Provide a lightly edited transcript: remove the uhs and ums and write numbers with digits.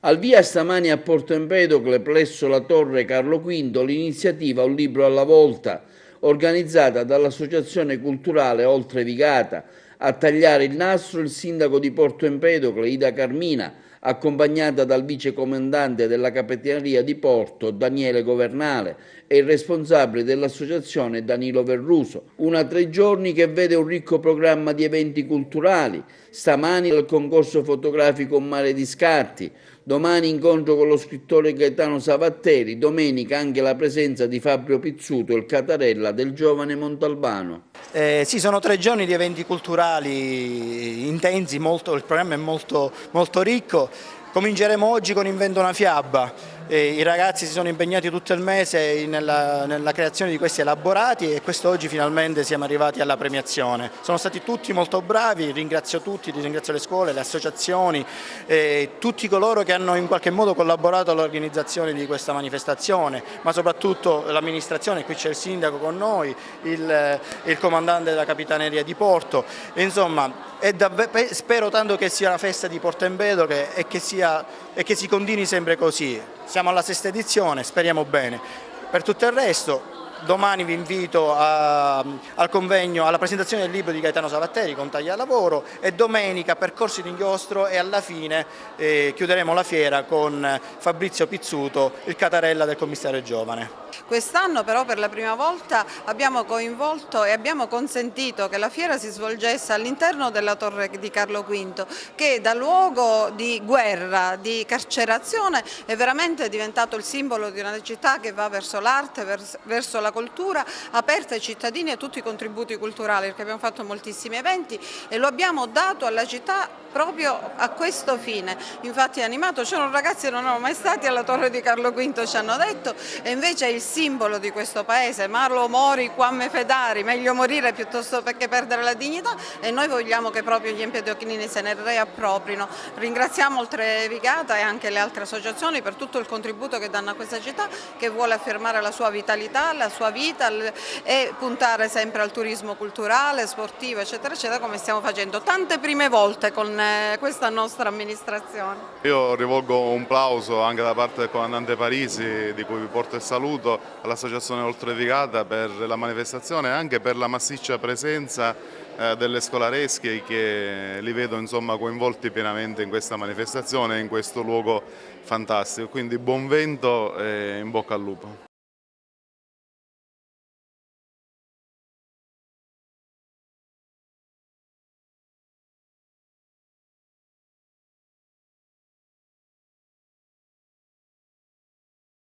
Al via stamani a Porto Empedocle, presso la Torre Carlo V, l'iniziativa Un libro alla volta, organizzata dall'Associazione Culturale Oltre Vigata. A tagliare il nastro il sindaco di Porto Empedocle, Ida Carmina, accompagnata dal vicecomandante della Capitaneria di Porto, Daniele Governale, e il responsabile dell'associazione, Danilo Verruso. Una 3 giorni che vede un ricco programma di eventi culturali. Stamani il concorso fotografico Mare di Scatti, domani incontro con lo scrittore Gaetano Savatteri, domenica anche la presenza di Fabio Pizzuto, il Catarella del giovane Montalbano. Sì, sono 3 giorni di eventi culturali intensi, il programma è molto ricco. Cominceremo oggi con Invento una fiaba. I ragazzi si sono impegnati tutto il mese nella creazione di questi elaborati e quest'oggi finalmente siamo arrivati alla premiazione. Sono stati tutti molto bravi, ringrazio tutti, ringrazio le scuole, le associazioni, tutti coloro che hanno in qualche modo collaborato all'organizzazione di questa manifestazione, ma soprattutto l'amministrazione, qui c'è il sindaco con noi, il comandante della Capitaneria di Porto, insomma spero tanto che sia una festa di Porto Empedocle e che si continui sempre così. Siamo alla 6ª edizione, speriamo bene. Per tutto il resto, domani vi invito al convegno, alla presentazione del libro di Gaetano Savatteri con Taglia Lavoro e domenica percorsi d'inchiostro e alla fine chiuderemo la fiera con Fabrizio Pizzuto, il Catarella del commissario giovane. Quest'anno però per la prima volta abbiamo coinvolto e abbiamo consentito che la fiera si svolgesse all'interno della Torre di Carlo V, che da luogo di guerra, di carcerazione, è veramente diventato il simbolo di una città che va verso l'arte, verso la cultura, aperta ai cittadini e a tutti i contributi culturali, perché abbiamo fatto moltissimi eventi e lo abbiamo dato alla città proprio a questo fine. Infatti è animato, c'erano ragazzi che non erano mai stati alla Torre di Carlo V, ci hanno detto, e invece è il simbolo di questo paese, Marlo mori quamme fedari, meglio morire piuttosto che perdere la dignità, e noi vogliamo che proprio gli empedoclini se ne riapproprino. Ringraziamo Oltre Vigata e anche le altre associazioni per tutto il contributo che danno a questa città, che vuole affermare la sua vitalità, la sua vita e puntare sempre al turismo culturale, sportivo, eccetera, eccetera, come stiamo facendo tante prime volte con questa nostra amministrazione. Io rivolgo un plauso anche da parte del comandante Parisi, di cui vi porto il saluto, all'Associazione Oltre Vigata per la manifestazione e anche per la massiccia presenza delle scolaresche, che li vedo insomma coinvolti pienamente in questa manifestazione e in questo luogo fantastico. Quindi buon vento e in bocca al lupo.